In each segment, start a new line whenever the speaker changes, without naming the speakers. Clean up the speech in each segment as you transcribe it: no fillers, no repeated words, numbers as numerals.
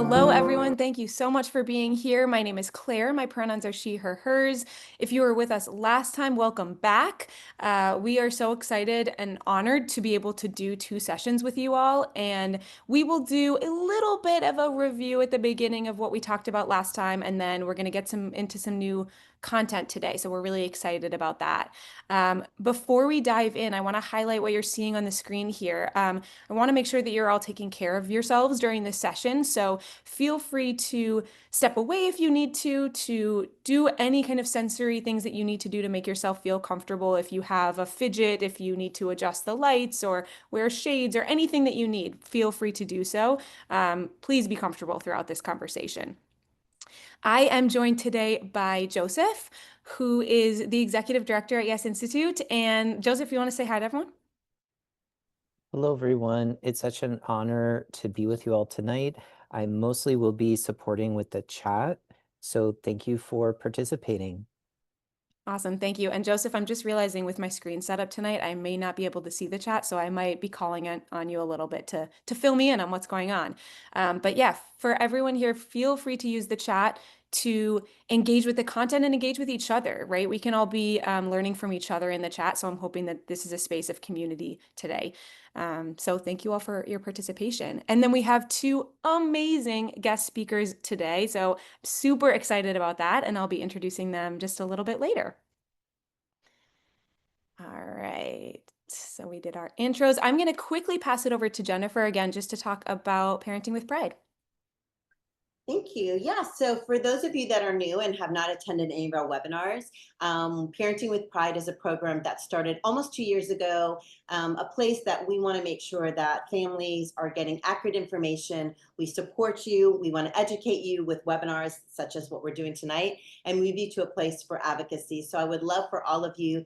Hello, everyone. Thank you so much for being here. My name is Claire. My pronouns are she, her, hers. If you were with us last time, welcome back. We are so excited and honored to be able to do 2 sessions with you all. And we will do a little bit of a review at the beginning of what we talked about last time. And then we're going to get into some new content today. So we're really excited about that. Before we dive in, I want to highlight what you're seeing on the screen here. I want to make sure that you're all taking care of yourselves during this session. So feel free to step away if you need to do any kind of sensory things that you need to do to make yourself feel comfortable. If you have a fidget, if you need to adjust the lights or wear shades or anything that you need, feel free to do so. Please be comfortable throughout this conversation. I am joined today by Joseph, who is the executive director at Yes Institute. And Joseph, you want to say hi to everyone?
Hello, everyone. It's such an honor to be with you all tonight. I mostly will be supporting with the chat, so thank you for participating.
Awesome, thank you. And Joseph, I'm just realizing with my screen setup tonight, I may not be able to see the chat, so I might be calling on you a little bit to fill me in on what's going on. But yeah, for everyone here, feel free to use the chat to engage with the content and engage with each other, right? We can all be learning from each other in the chat, so I'm hoping that this is a space of community today. So thank you all for your participation. And then we have 2 amazing guest speakers today, so I'm super excited about that, and I'll be introducing them just a little bit later. All right, so we did our intros. I'm going to quickly pass it over to Jennifer again just to talk about Parenting with Pride.
Thank you. Yeah, so for those of you that are new and have not attended any of our webinars, Parenting with Pride is a program that started almost 2 years ago, a place that we want to make sure that families are getting accurate information. We support you. We want to educate you with webinars such as what we're doing tonight, and move you to a place for advocacy. So I would love for all of you,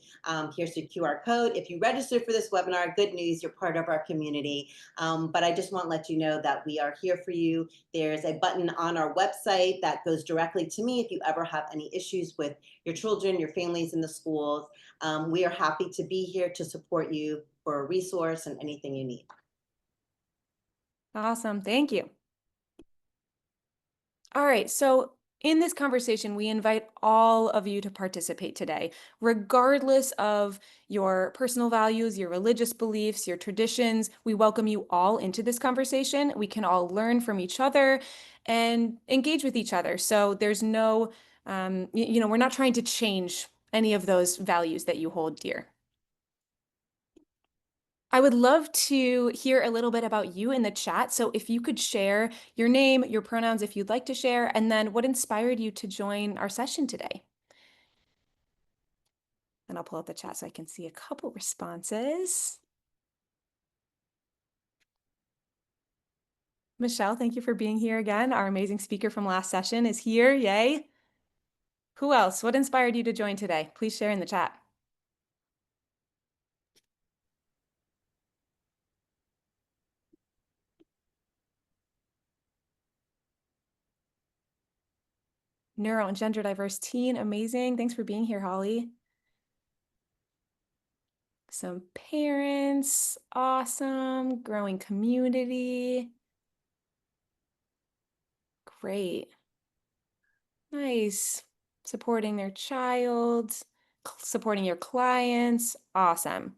here's the QR code. If you register for this webinar, good news, you're part of our community. But I just want to let you know that we are here for you. There's a button on our website that goes directly to me if you ever have any issues with your children, your families in the schools. We are happy to be here to support you for a resource and anything you need.
Awesome, thank you. All right, so in this conversation, we invite all of you to participate today, regardless of your personal values, your religious beliefs, your traditions. We welcome you all into this conversation. We can all learn from each other and engage with each other. So there's no, we're not trying to change any of those values that you hold dear. I would love to hear a little bit about you in the chat. So if you could share your name, your pronouns if you'd like to share, and then what inspired you to join our session today. And I'll pull up the chat so I can see a couple responses. Michelle, thank you for being here again. Our amazing speaker from last session is here. Yay. Who else? What inspired you to join today? Please share in the chat. Neuro and gender diverse teen. Amazing. Thanks for being here, Holly. Some parents. Awesome. Growing community. Great. Nice. Supporting their child, supporting your clients. Awesome.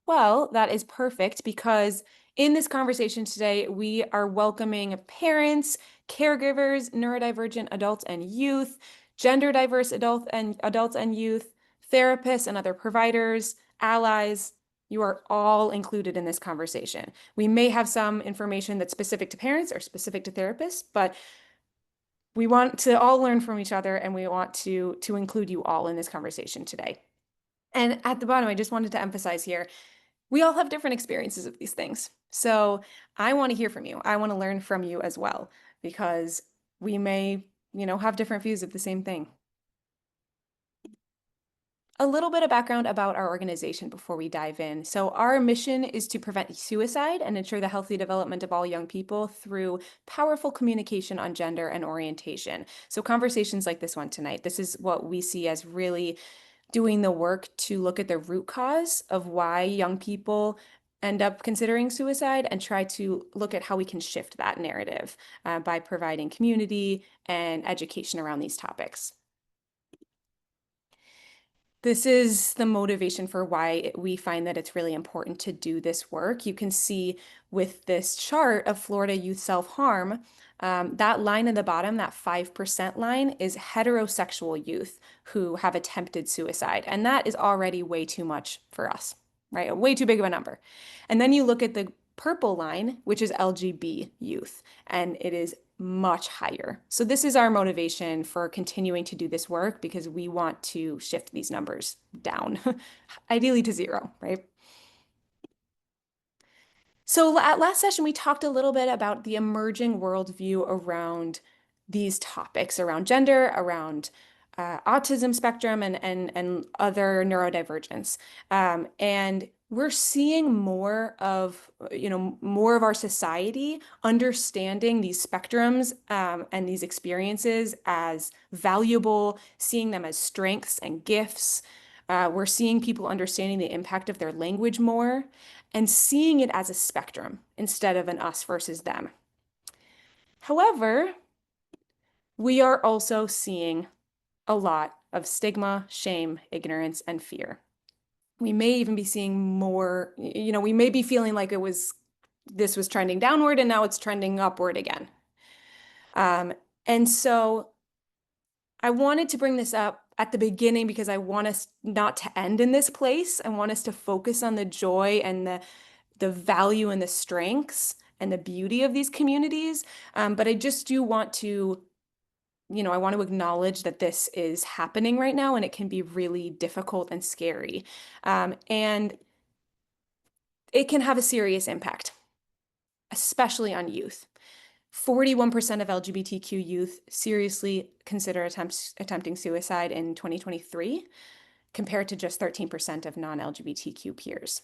Well, that is perfect because in this conversation today, we are welcoming parents, caregivers, neurodivergent adults and youth, gender diverse adults and youth, therapists and other providers, allies. You are all included in this conversation. We may have some information that's specific to parents or specific to therapists, but we want to all learn from each other, and we want to include you all in this conversation today. And at the bottom, I just wanted to emphasize here, we all have different experiences of these things. So I want to hear from you. I want to learn from you as well, because we may, have different views of the same thing. A little bit of background about our organization before we dive in. So our mission is to prevent suicide and ensure the healthy development of all young people through powerful communication on gender and orientation. So conversations like this one tonight, this is what we see as really doing the work to look at the root cause of why young people end up considering suicide and try to look at how we can shift that narrative by providing community and education around these topics. This is the motivation for why we find that it's really important to do this work. You can see with this chart of Florida youth self-harm, that line in the bottom, that 5% line, is heterosexual youth who have attempted suicide. And that is already way too much for us, right? Way too big of a number. And then you look at the purple line, which is LGB youth, and it is much higher. So this is our motivation for continuing to do this work, because we want to shift these numbers down, ideally to zero, right? So at last session, we talked a little bit about the emerging worldview around these topics, around gender, around autism spectrum, and other neurodivergence. And we're seeing more of, more of our society understanding these spectrums and these experiences as valuable, seeing them as strengths and gifts. We're seeing people understanding the impact of their language more and seeing it as a spectrum instead of an us versus them. However, we are also seeing a lot of stigma, shame, ignorance, and fear. We may even be seeing more, we may be feeling like this was trending downward and now it's trending upward again. And so I wanted to bring this up at the beginning because I want us not to end in this place. I want us to focus on the joy and the value and the strengths and the beauty of these communities. But I just do want to, I want to acknowledge that this is happening right now and it can be really difficult and scary. And it can have a serious impact, especially on youth. 41% of LGBTQ youth seriously consider attempting suicide in 2023, compared to just 13% of non-LGBTQ peers.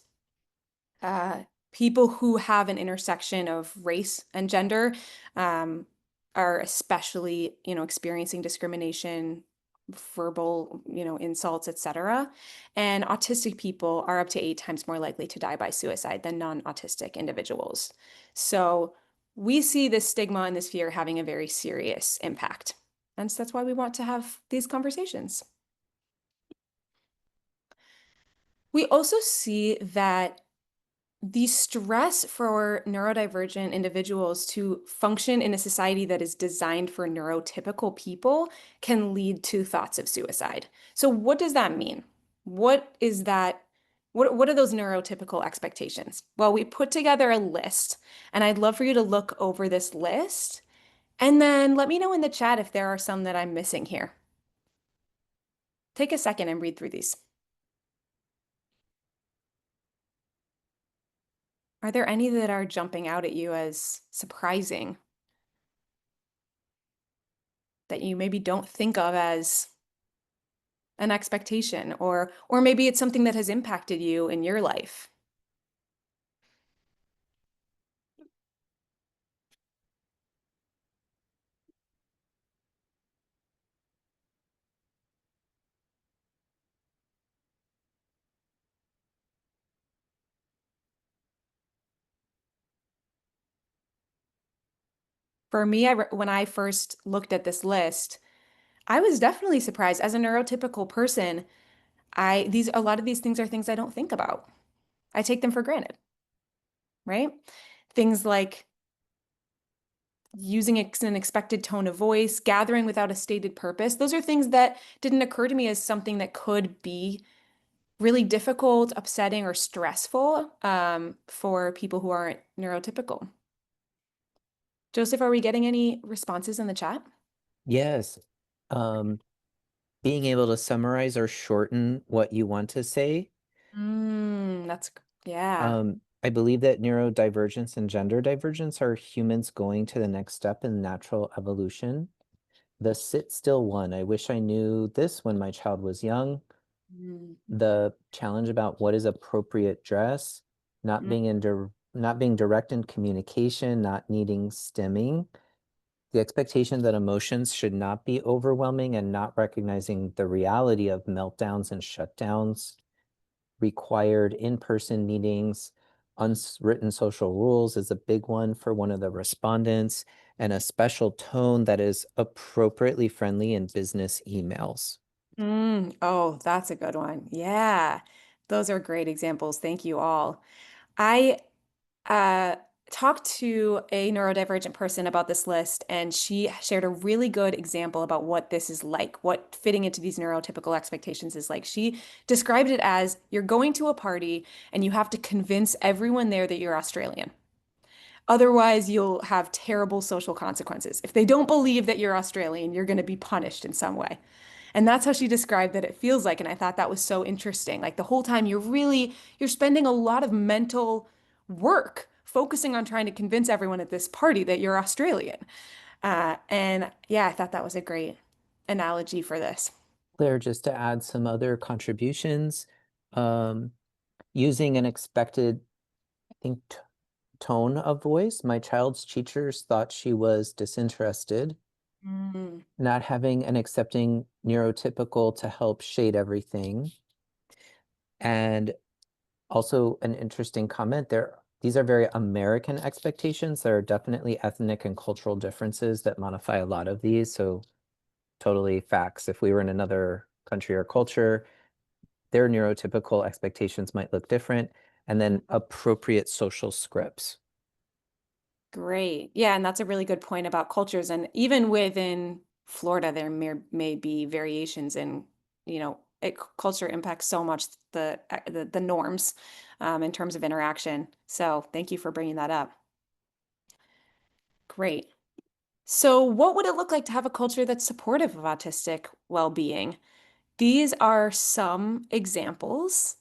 People who have an intersection of race and gender are especially, experiencing discrimination, verbal, insults, etc. And autistic people are up to 8 times more likely to die by suicide than non-autistic individuals. So we see this stigma and this fear having a very serious impact. And so that's why we want to have these conversations. We also see that the stress for neurodivergent individuals to function in a society that is designed for neurotypical people can lead to thoughts of suicide. So what does that mean? What is that? What are those neurotypical expectations? Well, we put together a list, and I'd love for you to look over this list and then let me know in the chat if there are some that I'm missing here. Take a second and read through these. Are there any that are jumping out at you as surprising, that you maybe don't think of as an expectation, or maybe it's something that has impacted you in your life? For me, when I first looked at this list, I was definitely surprised. As a neurotypical person, a lot of these things are things I don't think about. I take them for granted, right? Things like using an expected tone of voice, gathering without a stated purpose. Those are things that didn't occur to me as something that could be really difficult, upsetting, or stressful for people who aren't neurotypical. Joseph, are we getting any responses in the chat?
Yes. Being able to summarize or shorten what you want to say.
Yeah.
I believe that neurodivergence and gender divergence are humans going to the next step in natural evolution. The sit still one. I wish I knew this when my child was young. The challenge about what is appropriate dress, not being direct in communication, not needing stimming. The expectation that emotions should not be overwhelming and not recognizing the reality of meltdowns and shutdowns, required in-person meetings, Unwritten social rules is a big one for one of the respondents, and a special tone that is appropriately friendly in business emails.
Oh, that's a good one. Yeah, those are great examples. Thank you all. I uh, talked to a neurodivergent person about this list, and she shared a really good example about what this is like, what fitting into these neurotypical expectations is like. She described it as you're going to a party and you have to convince everyone there that you're Australian. Otherwise, you'll have terrible social consequences. If they don't believe that you're Australian, you're going to be punished in some way. And that's how she described that it feels like. And I thought that was so interesting. Like the whole time you're spending a lot of mental work focusing on trying to convince everyone at this party that you're Australian. And yeah, I thought that was a great analogy for this.
Claire, just to add some other contributions, um, using an expected, I think, tone of voice. My child's teachers thought she was disinterested.
Mm.
Not having an accepting neurotypical to help shade everything. And also an interesting comment there. These are very American expectations. There are definitely ethnic and cultural differences that modify a lot of these. So totally facts. If we were in another country or culture, their neurotypical expectations might look different. And then appropriate social scripts.
Great. Yeah, and that's a really good point about cultures. And even within Florida, there may be variations in, culture impacts so much the norms in terms of interaction. So thank you for bringing that up. Great. So what would it look like to have a culture that's supportive of autistic well-being? These are some examples.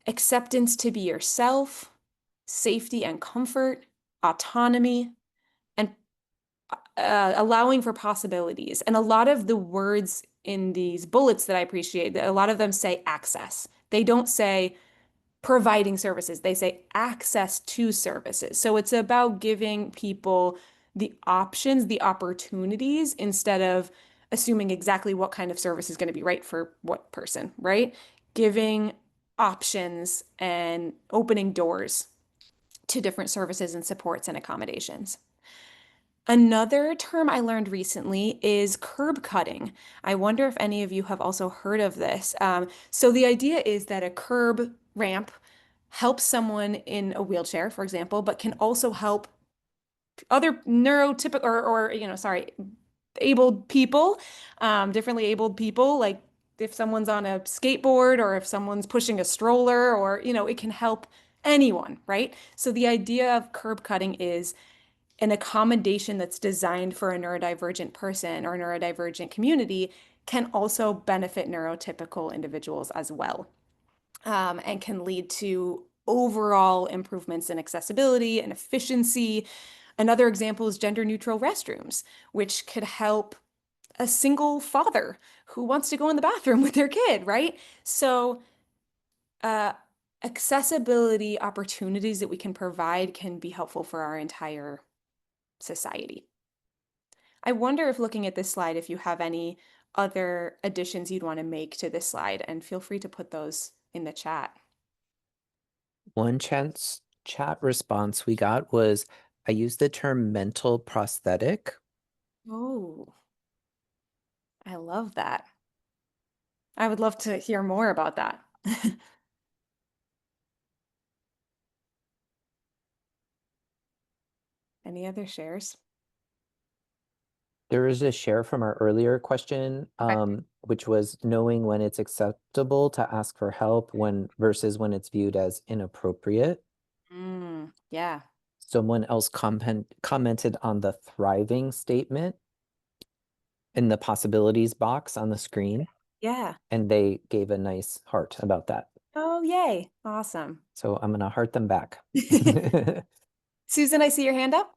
Acceptance to be yourself, safety and comfort, autonomy, and allowing for possibilities. And a lot of the words in these bullets that I appreciate, a lot of them say access. They don't say providing services, they say access to services. So it's about giving people the options, the opportunities, instead of assuming exactly what kind of service is going to be right for what person, right? Giving options and opening doors to different services and supports and accommodations. Another term I learned recently is curb cutting. I wonder if any of you have also heard of this. So the idea is that a curb ramp helps someone in a wheelchair, for example, but can also help other neurotypical abled people, differently abled people, like if someone's on a skateboard or if someone's pushing a stroller or, it can help anyone, right? So the idea of curb cutting is an accommodation that's designed for a neurodivergent person or neurodivergent community can also benefit neurotypical individuals as well, and can lead to overall improvements in accessibility and efficiency. Another example is gender neutral restrooms, which could help a single father who wants to go in the bathroom with their kid, right? So, uh, accessibility opportunities that we can provide can be helpful for our entire society. I wonder if looking at this slide, if you have any other additions you'd want to make to this slide, and feel free to put those in the chat.
One chat response we got was, I used the term mental prosthetic.
Oh, I love that. I would love to hear more about that. Any other shares?
There is a share from our earlier question, which was knowing when it's acceptable to ask for help versus when it's viewed as inappropriate.
Yeah.
Someone else commented on the thriving statement in the possibilities box on the screen,
Yeah.
and they gave a nice heart about that.
Oh, yay. Awesome.
So I'm gonna heart them back.
Susan, I see your hand up.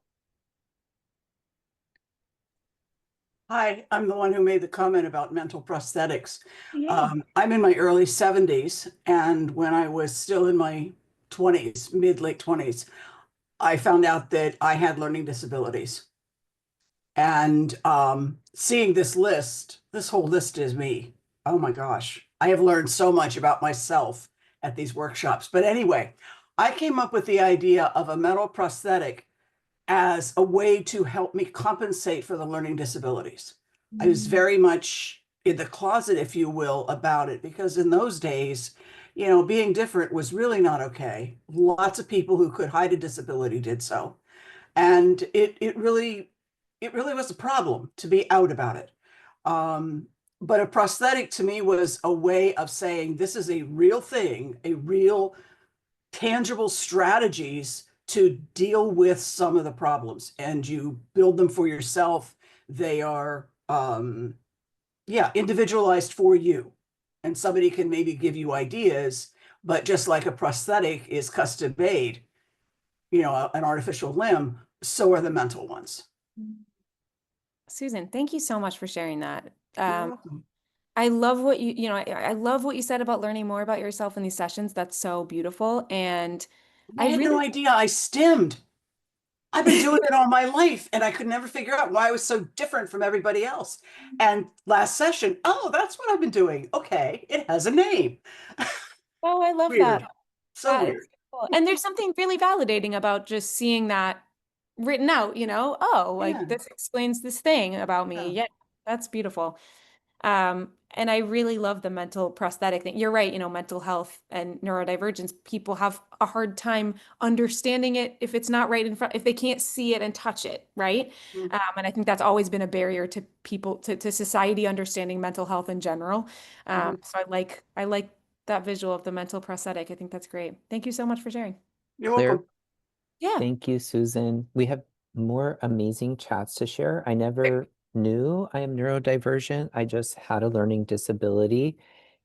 Hi, I'm the one who made the comment about mental prosthetics.
Yeah.
I'm in my early 70s, and when I was still in my 20s, late 20s, I found out that I had learning disabilities. And seeing this whole list is me. Oh my gosh, I have learned so much about myself at these workshops. But anyway, I came up with the idea of a metal prosthetic as a way to help me compensate for the learning disabilities. I was very much in the closet, if you will, about it, because in those days, you know, being different was really not okay. Lots of people who could hide a disability did so. And it really was a problem to be out about it. But a prosthetic to me was a way of saying this is a real thing, a real tangible strategies to deal with some of the problems, and you build them for yourself. They are yeah, individualized for you, and somebody can maybe give you ideas, but just like a prosthetic is custom made, you know, an artificial limb, so are the mental ones.
Susan, thank you so much for sharing that.
You're welcome.
I love what I love what you said about learning more about yourself in these sessions. That's so beautiful. And
I
I
had no
really,
idea I stemmed. I've been doing it all my life, and I could never figure out why I was so different from everybody else. And last session, oh, that's what I've been doing. Okay, it has a name.
oh, I love that.
Weird. So
That is
weird.
cool. And there's something really validating about just seeing that written out, oh, like
Yeah.
this explains this thing about me.
Yeah.
Yeah, that's beautiful. And I really love the mental prosthetic thing. You're right, mental health and neurodivergence, people have a hard time understanding it if it's not right in front, if they can't see it and touch it, right?
Mhm.
And I think that's always been a barrier to people, to society understanding mental health in general.
Mhm.
So I like that visual of the mental prosthetic. I think that's great. Thank you so much for sharing.
You're
Claire,
welcome.
Yeah.
thank you, Susan. We have more amazing chats to share. I never knew I am neurodivergent. I just had a learning disability.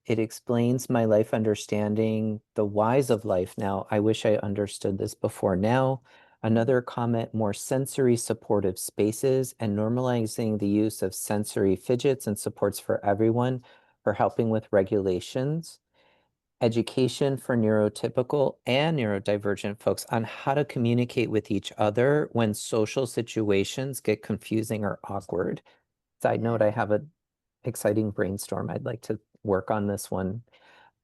It explains my life understanding the whys of life now. I wish I understood this before now. Another comment, more sensory supportive spaces and normalizing the use of sensory fidgets and supports for everyone for helping with regulations. Education for neurotypical and neurodivergent folks on how to communicate with each other when social situations get confusing or awkward. Side note, I have an exciting brainstorm. I'd like to work on this one.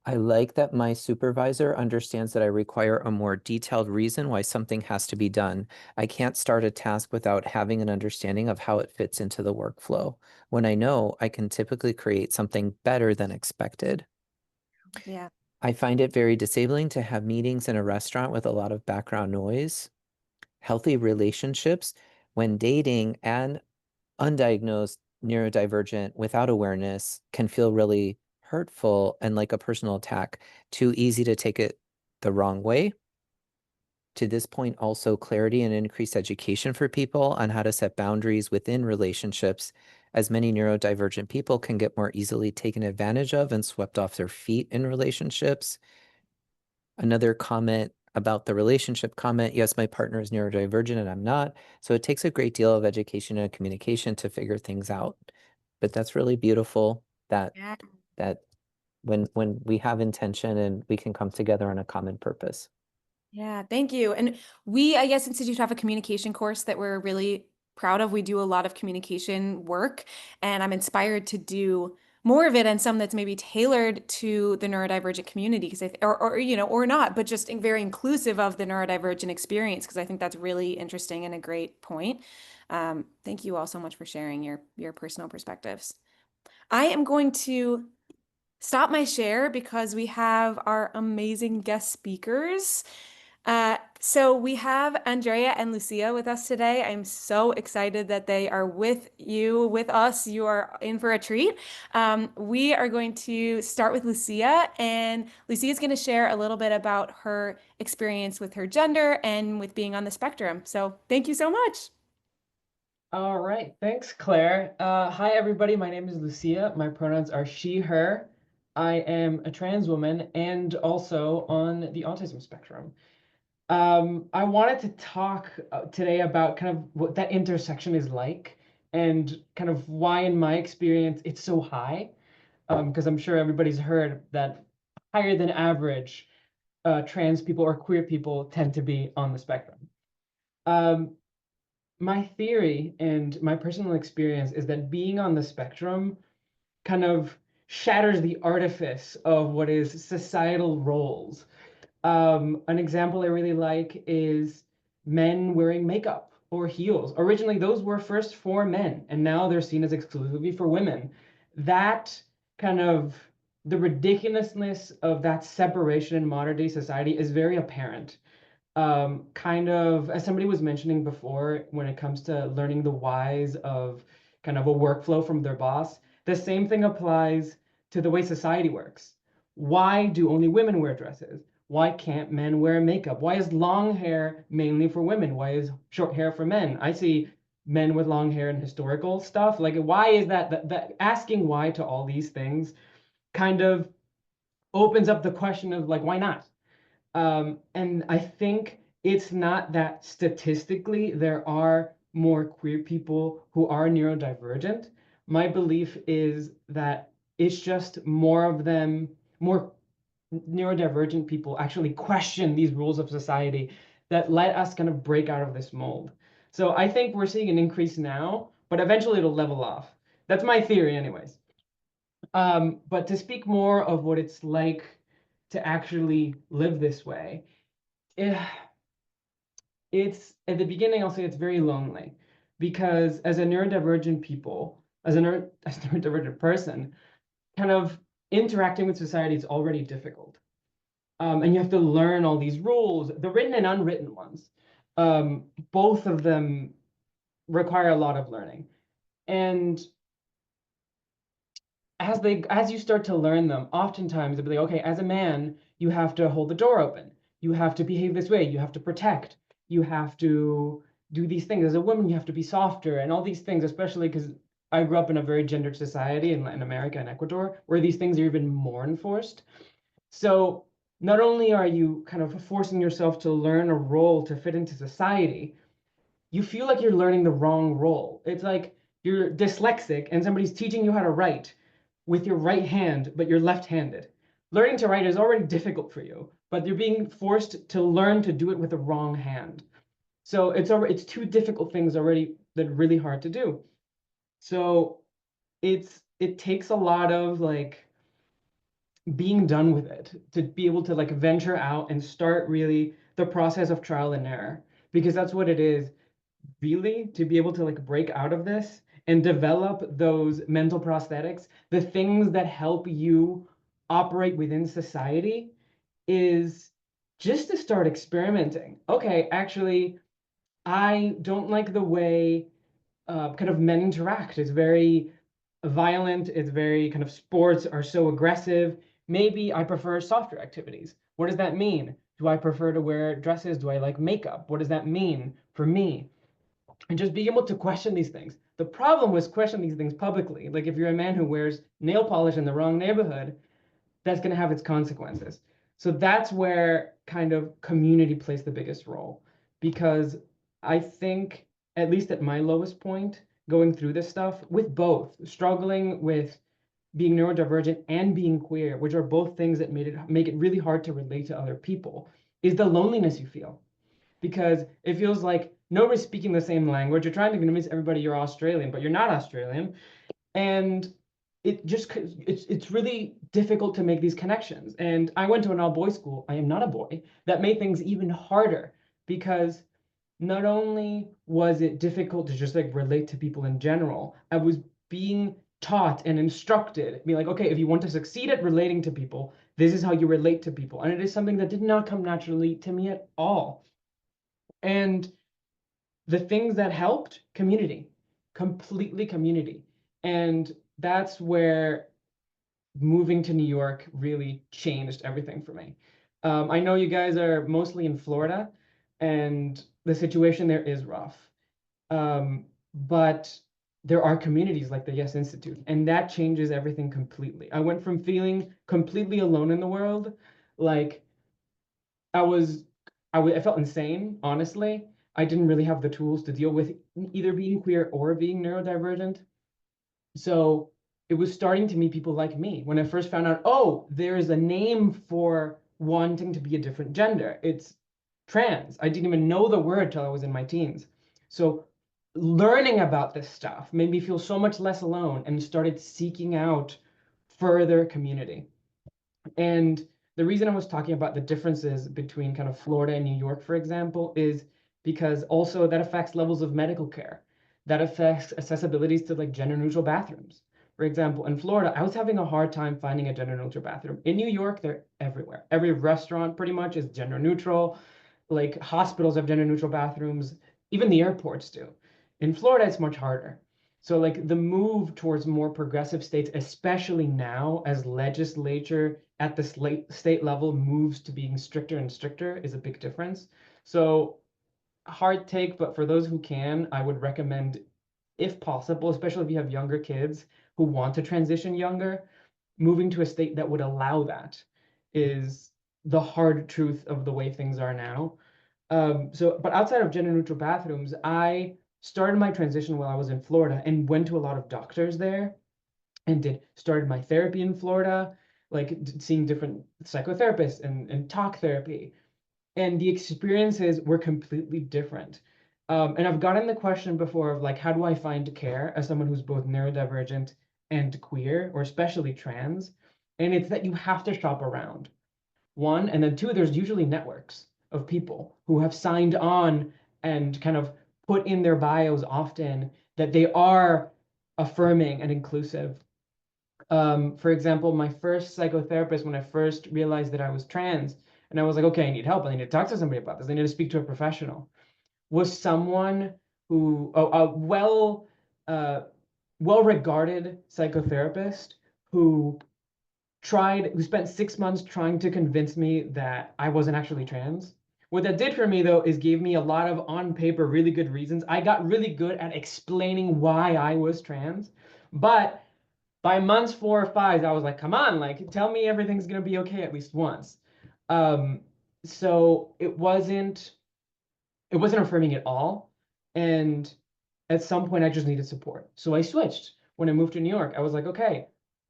I like that my supervisor understands that I require a more detailed reason why something has to be done. I can't start a task without having an understanding of how it fits into the workflow. When I know, I can typically create something better than expected.
Yeah.
I find it very disabling to have meetings in a restaurant with a lot of background noise. Healthy relationships when dating and undiagnosed neurodivergent without awareness can feel really hurtful and like a personal attack. Too easy to take it the wrong way. To this point, also clarity and increased education for people on how to set boundaries within relationships, as many neurodivergent people can get more easily taken advantage of and swept off their feet in relationships. Another comment about the relationship comment, yes, my partner is neurodivergent and I'm not. So it takes a great deal of education and communication to figure things out. But that's really beautiful that
Yeah.
that when we have intention and we can come together on a common purpose.
Yeah, thank you. And we, I guess, Institute have a communication course that we're really proud of. We do a lot of communication work, and I'm inspired to do more of it and some that's maybe tailored to the neurodivergent community because or not, but just very inclusive of the neurodivergent experience because I think that's really interesting and a great point. Thank you all so much for sharing your personal perspectives. I am going to stop my share because we have our amazing guest speakers. So we have Andrea and Lucia with us today. I'm so excited that they are with us. You are in for a treat. We are going to start with Lucia, and Lucia is going to share a little bit about her experience with her gender and with being on the spectrum. So thank you so much.
All right, thanks, Claire. Hi, everybody. My name is Lucia. My pronouns are she, her. I am a trans woman and also on the autism spectrum. I wanted to talk today about kind of what that intersection is like and kind of why, in my experience, it's so high. Because I'm sure everybody's heard that higher than average trans people or queer people tend to be on the spectrum. My theory and my personal experience is that being on the spectrum kind of shatters the artifice of what is societal roles. An example I really like is men wearing makeup or heels. Originally, those were first for men, and now they're seen as exclusively for women. That kind of the ridiculousness of that separation in modern day society is very apparent. Kind of as somebody was mentioning before, when it comes to learning the whys of kind of a workflow from their boss, the same thing applies to the way society works. Why do only women wear dresses? Why can't men wear makeup? Why is long hair mainly for women? Why is short hair for men? I see men with long hair in historical stuff. Like, why is that asking why to all these things kind of opens up the question of like, why not? And I think it's not that statistically there are more queer people who are neurodivergent. My belief is that it's just more of them, more neurodivergent people actually question these rules of society that let us kind of break out of this mold. So I think we're seeing an increase now, but eventually it'll level off. That's my theory, anyways. But to speak more of what it's like to actually live this way, eh, it's at the beginning, I'll say it's very lonely because as a neurodivergent people, as a neurodivergent person, kind of interacting with society is already difficult. And you have to learn all these rules, the written and unwritten ones. Both of them require a lot of learning. And as you start to learn them, oftentimes they'll be like, okay, as a man, you have to hold the door open. You have to behave this way. You have to protect. You have to do these things. As a woman, you have to be softer and all these things, especially because I grew up in a very gendered society in Latin America and Ecuador, where these things are even more enforced. So not only are you kind of forcing yourself to learn a role to fit into society, you feel like you're learning the wrong role. It's like you're dyslexic and somebody's teaching you how to write with your right hand, but you're left-handed. Learning to write is already difficult for you, but you're being forced to learn to do it with the wrong hand. So it's two difficult things already that are really hard to do. So it takes a lot of like being done with it to be able to like venture out and start really the process of trial and error, because that's what it is really, to be able to like break out of this and develop those mental prosthetics, the things that help you operate within society, is just to start experimenting. Okay, actually, I don't like the way kind of men interact. It's very violent. It's very kind of sports are so aggressive. Maybe I prefer softer activities. What does that mean? Do I prefer to wear dresses? Do I like makeup? What does that mean for me? And just being able to question these things. The problem was questioning these things publicly. Like if you're a man who wears nail polish in the wrong neighborhood, that's going to have its consequences. So that's where kind of community plays the biggest role, because I think, at least at my lowest point, going through this stuff with both struggling with being neurodivergent and being queer, which are both things that make it really hard to relate to other people, is the loneliness you feel, because it feels like nobody's speaking the same language. You're trying to convince everybody you're Australian, but you're not Australian. And it's really difficult to make these connections. And I went to an all-boys school. I am not a boy. That made things even harder, because not only was it difficult to just like relate to people in general, I was being taught and instructed, be like, okay, if you want to succeed at relating to people, this is how you relate to people. And it is something that did not come naturally to me at all. And the things that helped, community, completely community. And that's where moving to New York really changed everything for me. I know you guys are mostly in Florida, and the situation there is rough. But there are communities like the Yes Institute, and that changes everything completely. I went from feeling completely alone in the world, like I felt insane, honestly. I didn't really have the tools to deal with either being queer or being neurodivergent. So it was starting to meet people like me when I first found out, oh, there's a name for wanting to be a different gender. It's trans. I didn't even know the word till I was in my teens. So learning about this stuff made me feel so much less alone and started seeking out further community. And The reason I was talking about the differences between kind of Florida and New York, for example, is because also that affects levels of medical care. That affects accessibilities to like gender neutral bathrooms. For example, in Florida, I was having a hard time finding a gender neutral bathroom. In New York, they're everywhere. Every restaurant pretty much is gender neutral. Like hospitals have gender neutral bathrooms. Even the airports do. In Florida, it's much harder. So like the move towards more progressive states, especially now as legislature at the state level moves to being stricter and stricter, is a big difference. So hard take, but for those who can, I would recommend, if possible, especially if you have younger kids who want to transition younger, moving to a state that would allow that is the hard truth of the way things are now. But outside of gender neutral bathrooms, I started my transition while I was in Florida and went to a lot of doctors there and started my therapy in Florida, like seeing different psychotherapists and talk therapy. And the experiences were completely different. And I've gotten the question before of like, how do I find care as someone who's both neurodivergent and queer, or especially trans? And it's that you have to shop around. One, and then two, there's usually networks of people who have signed on and kind of put in their bios often that they are affirming and inclusive. For example, my first psychotherapist, when I first realized that I was trans, and I was like, okay, I need help. I need to talk to somebody about this. I need to speak to a professional. Was someone who, a uh, well-regarded psychotherapist who who spent 6 months trying to convince me that I wasn't actually trans. What that did for me, though, is gave me a lot of on paper really good reasons. I got really good at explaining why I was trans, but by months 4 or 5, I was like, come on, like, tell me everything's gonna be okay at least once. Um, so it wasn't affirming at all. And at some point I just needed support. So I switched. When I moved to New York, I was like, okay,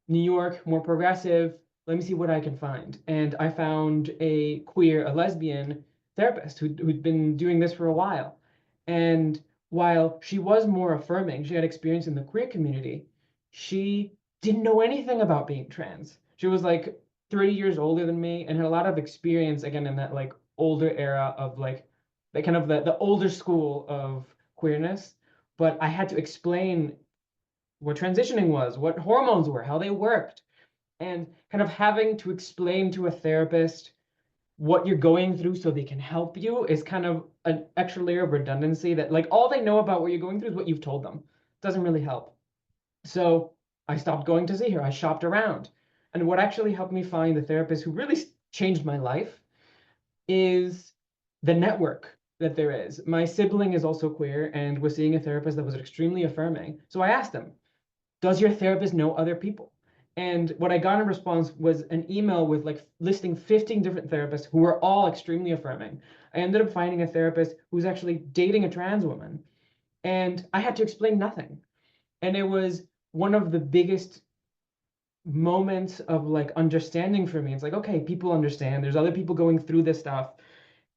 New York, more progressive. Let me see what I can find. And I found a lesbian therapist who'd been doing this for a while. And while she was more affirming, she had experience in the queer community, she didn't know anything about being trans. She was like 30 years older than me and had a lot of experience again in that like older era of like the kind of the older school of queerness. But I had to explain what transitioning was, what hormones were, how they worked, and kind of having to explain to a therapist what you're going through so they can help you is kind of an extra layer of redundancy that like all they know about what you're going through is what you've told them. It doesn't really help. So I stopped going to see her. I shopped around. And what actually helped me find the therapist who really changed my life is the network that there is. My sibling is also queer and was seeing a therapist that was extremely affirming. So I asked him, does your therapist know other people? And what I got in response was an email with like listing 15 different therapists who were all extremely affirming. I ended up finding a therapist who's actually dating a trans woman. And I had to explain nothing. And it was one of the biggest moments of like understanding for me. It's like, okay, people understand. There's other people going through this stuff.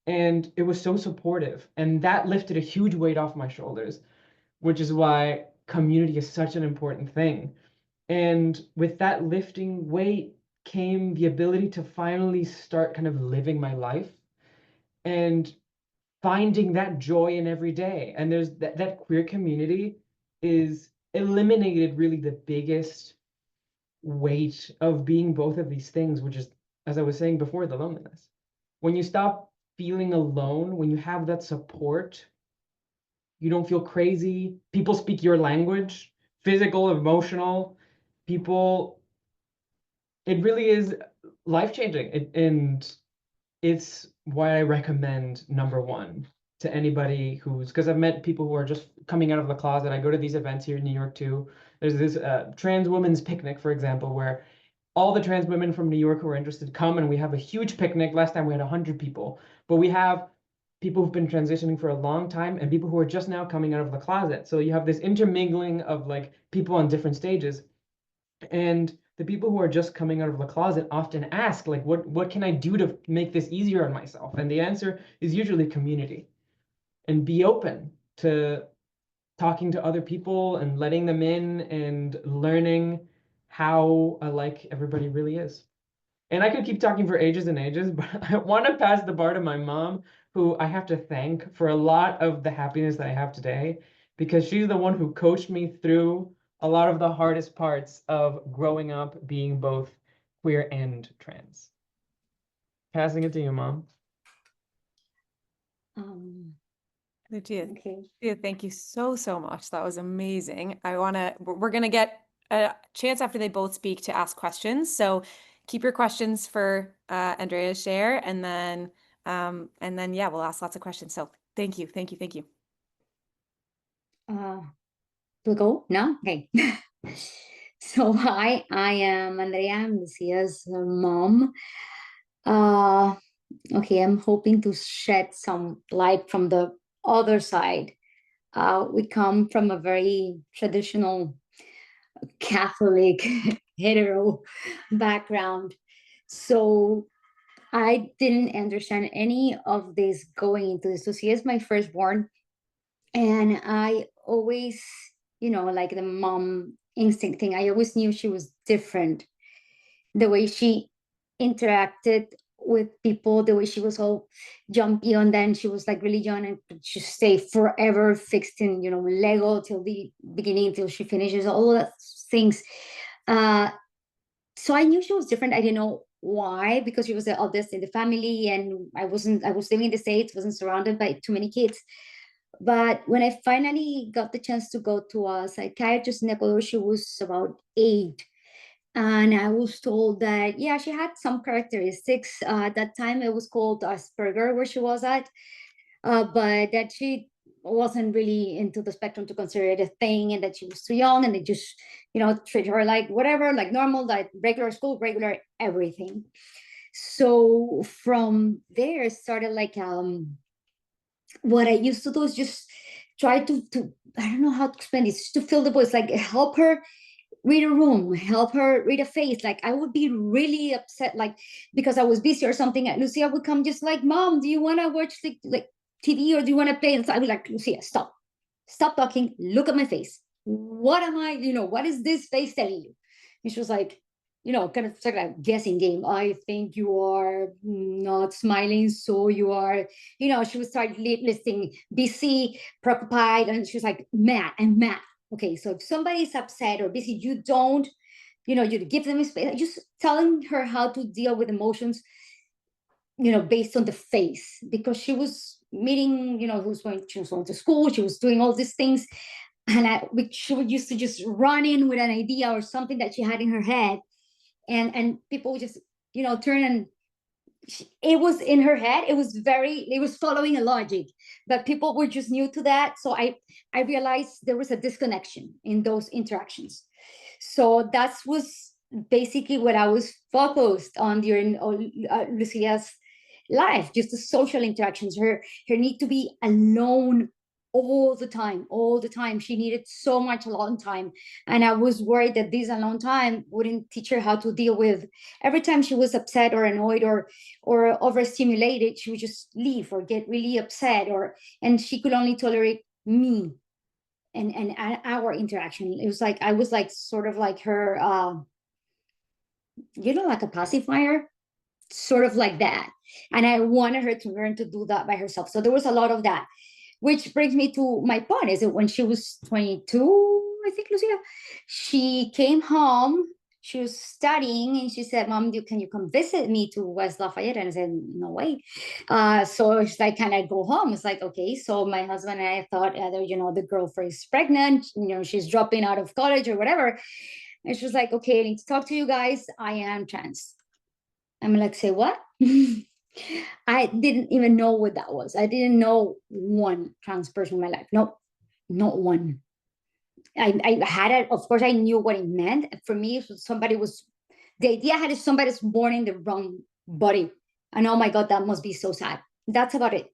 And it was so supportive. And that lifted a huge weight off my shoulders, which is why community is such an important thing. And with that lifting weight came the ability to finally start kind of living my life and finding that joy in every day. And there's that queer community is eliminated really the biggest weight of being both of these things, which is, as I was saying before, the loneliness. When you stop feeling alone, when you have that support, you don't feel crazy. People speak your language, physical, emotional. People, it really is life-changing. And it's why I recommend number one to anybody because I've met people who are just coming out of the closet. I go to these events here in New York too. There's this trans women's picnic, for example, where all the trans women from New York who are interested come and we have a huge picnic. Last time we had 100 people, but we have people who've been transitioning for a long time and people who are just now coming out of the closet. So you have this intermingling of like people on different stages. And the people who are just coming out of the closet often ask, like, what can I do to make this easier on myself? And the answer is usually community. And be open to talking to other people and letting them in and learning how alike everybody really is. And I could keep talking for ages and ages, but I want to pass the bar to my mom, who I have to thank for a lot of the happiness that I have today, because she's the one who coached me through a lot of the hardest parts of growing up being both queer and trans. Passing it to you, Mom.
Lucia,
Okay.
Lucia, thank you so, so much. That was amazing. We're gonna get a chance after they both speak to ask questions. So keep your questions for Andrea to share, and then yeah, we'll ask lots of questions. So thank you, thank you, thank you.
Do we go now? Okay. So hi, I am Andrea. I'm Lucia's mom. Okay, I'm hoping to shed some light from the other side. We come from a very traditional Catholic hetero background. So I didn't understand any of this going into this. So she is my firstborn. And I always, like the mom instinct thing, I always knew she was different. The way she interacted with people, the way she was all jumpy, and then she was like really young and could just stay forever fixed in, Lego till the beginning, till she finishes all that things. So I knew she was different. I didn't know why, because she was the eldest in the family, and I was living in the States, wasn't surrounded by too many kids. But when I finally got the chance to go to a psychiatrist in Ecuador, she was about 8. And I was told that, yeah, she had some characteristics. At that time, it was called Asperger, where she was at, but that she wasn't really into the spectrum to consider it a thing, and that she was too young, and they just, treat her like whatever, like normal, like regular school, regular everything. So from there, it started like, what I used to do is just try to I don't know how to explain this, just to fill the voice, like help her read a room, help her read a face. Like I would be really upset, like because I was busy or something. And Lucia would come just like, Mom, do you want to watch the like TV, or do you want to play? And so I would like, Lucia, stop talking, look at my face. What am I, what is this face telling you? And she was like, kind of sort of like guessing game. I think you are not smiling, so you are, she would start listing busy, preoccupied, and she was like, mad, I'm mad. Okay, so if somebody's upset or busy, you don't, you give them space, just telling her how to deal with emotions, based on the face, because she was meeting, she was going to school, she was doing all these things. And she would used to just run in with an idea or something that she had in her head, and people would just, turn, and it was in her head, it was following a logic, but people were just new to that. So I realized there was a disconnection in those interactions. So that was basically what I was focused on during Lucia's life, just the social interactions, her need to be alone all the time. She needed so much alone time, and I was worried that this alone time wouldn't teach her how to deal with every time she was upset or annoyed or overstimulated. She would just leave or get really upset, and she could only tolerate me and our interaction. It was like I was like sort of like her like a pacifier, sort of like that. And I wanted her to learn to do that by herself. So there was a lot of that, which brings me to my point, is that when she was 22, I think, Lucia, she came home, she was studying, and she said, Mom, can you come visit me to West Lafayette? And I said, no way. So it's like, can I go home? It's like, okay. So my husband and I thought either, the girlfriend is pregnant, she's dropping out of college or whatever. And she was like, okay, I need to talk to you guys. I am trans. I'm like, say what? I didn't even know what that was. I didn't know one trans person in my life. No, not one. I had it, of course, I knew what it meant. For me, the idea I had is somebody's born in the wrong body. And oh my God, that must be so sad. That's about it.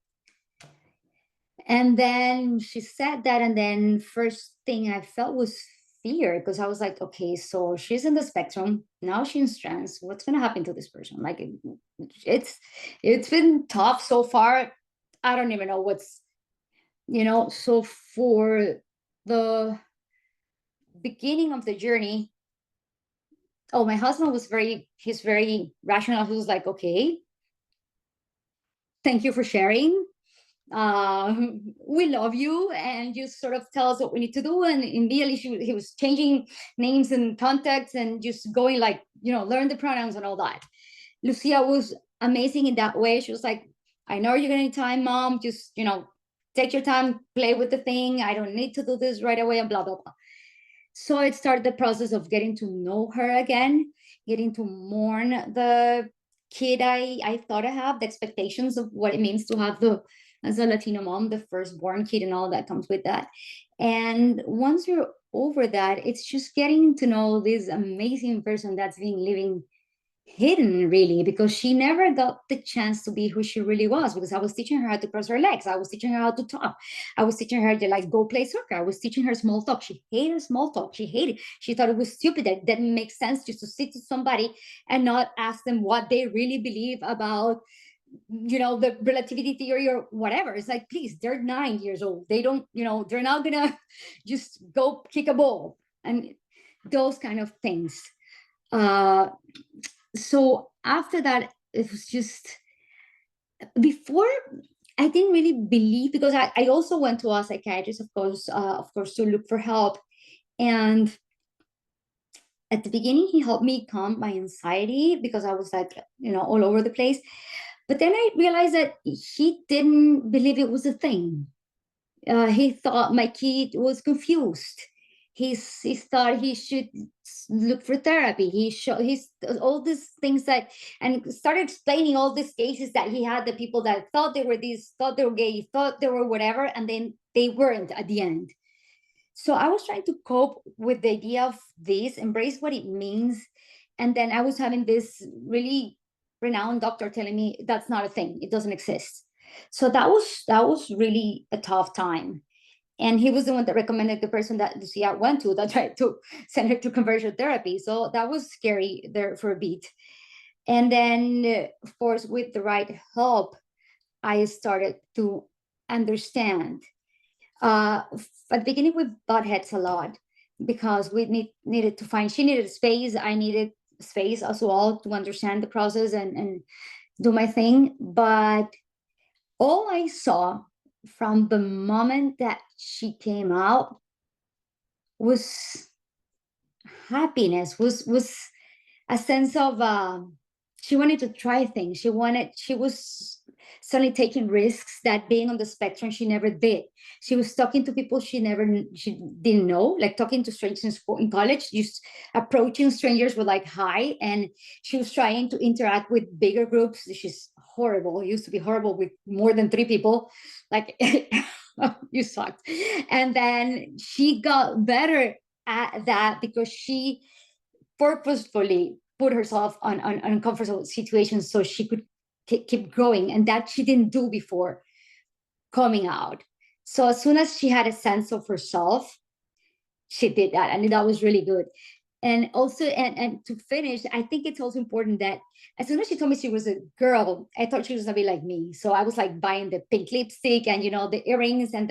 And then she said that, and then first thing I felt was fear, because I was like, okay, so she's in the spectrum, now she's trans, what's gonna happen to this person? Like it's been tough so far. I don't even know what's, so for the beginning of the journey, Oh, my husband was he's very rational. He was like, okay, thank you for sharing. We love you, and just sort of tell us what we need to do. And immediately he was changing names and contacts and just going like, learn the pronouns and all that. Lucia was amazing in that way. She was like, I know you're gonna need time, mom. Just, take your time, play with the thing. I don't need to do this right away, and blah, blah, blah. So it started the process of getting to know her again, getting to mourn the kid I thought I have, the expectations of what it means to have as a Latino mom, the firstborn kid and all that comes with that. And once you're over that, it's just getting to know this amazing person that's been living hidden, really, because she never got the chance to be who she really was, because I was teaching her how to cross her legs, I was teaching her how to talk, I was teaching her to like go play soccer, I was teaching her small talk. She hated small talk. She thought it was stupid, that didn't make sense just to sit to somebody and not ask them what they really believe about the relativity theory or whatever. It's like, please, they're 9 years old, they don't, they're not gonna just go kick a ball and those kind of things. So after that, it was just, before, I didn't really believe, because I also went to a psychiatrist, of course, to look for help. And at the beginning, he helped me calm my anxiety because I was like, all over the place. But then I realized that he didn't believe it was a thing. He thought my kid was confused. He thought he should look for therapy. He's all these things that, and started explaining all these cases that he had, the people that thought they were this, thought they were gay, thought they were whatever, and then they weren't at the end. So I was trying to cope with the idea of this, embrace what it means. And then I was having this really renowned doctor telling me that's not a thing, it doesn't exist. So that was really a tough time. And he was the one that recommended the person that Lucia went to, that tried to send her to conversion therapy. So that was scary there for a bit. And then, of course, with the right help, I started to understand. At the beginning, we butt heads a lot because we needed to find, she needed space, I needed space as well to understand the process and do my thing. But all I saw from the moment that she came out was happiness, was a sense of she wanted to try things. She was suddenly taking risks that being on the spectrum she never did. She was talking to people she didn't know, like talking to strangers in college, just approaching strangers with like hi. And she was trying to interact with bigger groups. She's horrible. It used to be horrible with more than 3 people. Like you sucked. And then she got better at that because she purposefully put herself on uncomfortable situations so she could keep growing, and that she didn't do before coming out. So as soon as she had a sense of herself, she did that, and that was really good. And also, and to finish, I think it's also important that as soon as she told me she was a girl, I thought she was gonna be like me. So I was like buying the pink lipstick and the earrings and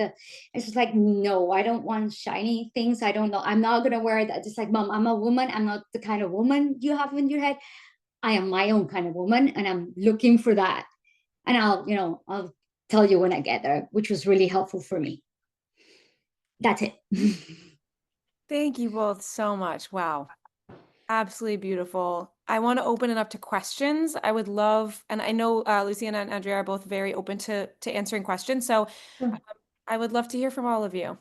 it's just like, no, I don't want shiny things. I don't know. I'm not gonna wear that. Just like, mom, I'm a woman. I'm not the kind of woman you have in your head. I am my own kind of woman, and I'm looking for that. And I'll tell you when I get there, which was really helpful for me. That's it.
Thank you both so much. Wow. Absolutely beautiful. I want to open it up to questions. I would love, and I know Luciana and Andrea are both very open to answering questions. So I would love to hear from all of you.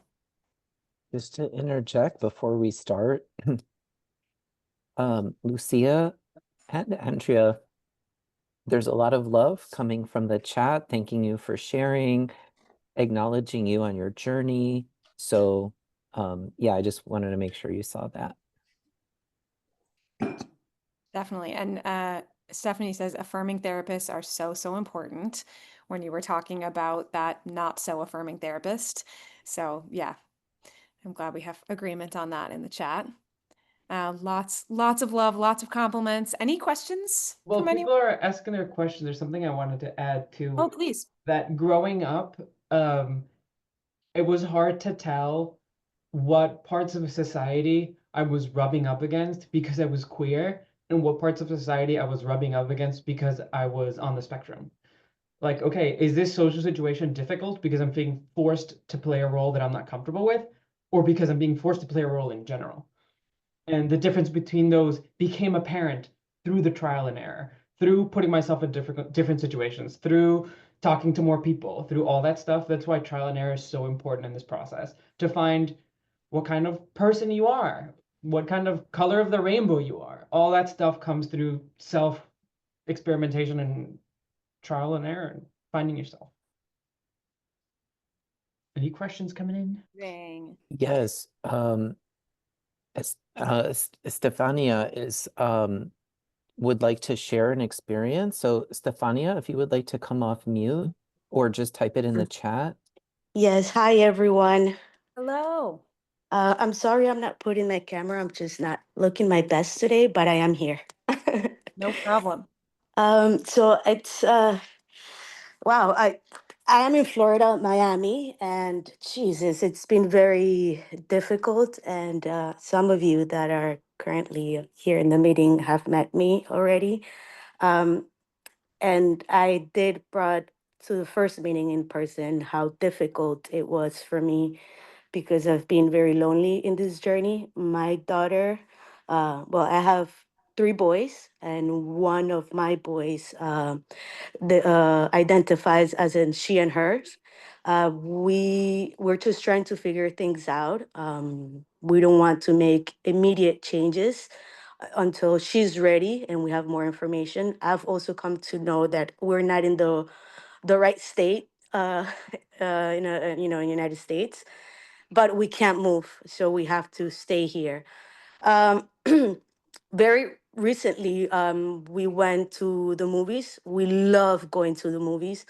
Just to interject before we start, Lucia and Andrea, there's a lot of love coming from the chat, thanking you for sharing, acknowledging you on your journey. So yeah, I just wanted to make sure you saw that.
Definitely. And Stephanie says affirming therapists are so important when you were talking about that not so affirming therapist. So yeah, I'm glad we have agreement on that in the chat. Lots of love, lots of compliments. Any questions
Well,
from
people
anyone?
are asking their questions. There's something I wanted to add to
Oh, please.
that. Growing up, it was hard to tell what parts of society I was rubbing up against because I was queer, and what parts of society I was rubbing up against because I was on the spectrum. Like, okay, is this social situation difficult because I'm being forced to play a role that I'm not comfortable with, or because I'm being forced to play a role in general? And the difference between those became apparent through the trial and error, through putting myself in different situations, through talking to more people, through all that stuff. That's why trial and error is so important in this process, to find what kind of person you are, what kind of color of the rainbow you are. All that stuff comes through self experimentation and trial and error and finding yourself. Any questions coming in?
Dang.
Yes. Stefania is would like to share an experience. So Stefania, if you would like to come off mute or just type it in the chat.
Yes, hi everyone.
Hello.
I'm sorry I'm not putting my camera. I'm just not looking my best today, but I am here.
No problem.
So it's wow, I am in Florida, Miami, and Jesus, it's been very difficult. And some of you that are currently here in the meeting have met me already. Um, and I did brought to the first meeting in person how difficult it was for me because I've been very lonely in this journey. My daughter, well, I have three boys, and one of my boys identifies as in she and hers. We're just trying to figure things out. We don't want to make immediate changes until she's ready and we have more information. I've also come to know that we're not in the right state in United States, but we can't move, so we have to stay here. Um, very recently, we went to the movies. We love going to the movies.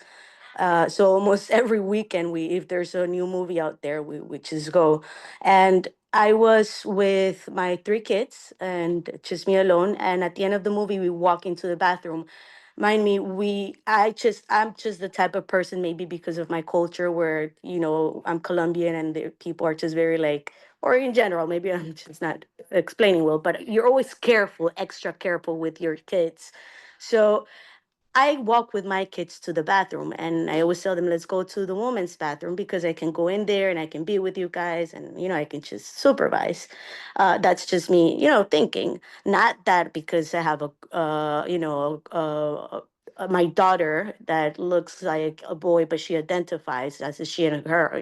So almost every weekend, if there's a new movie out there, we just go. And I was with my three kids and just me alone. And at the end of the movie, we walk into the bathroom. Mind me, I'm just the type of person, maybe because of my culture, where I'm Colombian and the people are just very like, or in general, maybe I'm just not explaining well, but you're always careful, extra careful with your kids. So I walk with my kids to the bathroom and I always tell them, let's go to the women's bathroom because I can go in there and I can be with you guys and, I can just supervise. That's just me, thinking. Not that because I have my daughter that looks like a boy, but she identifies as a she and her.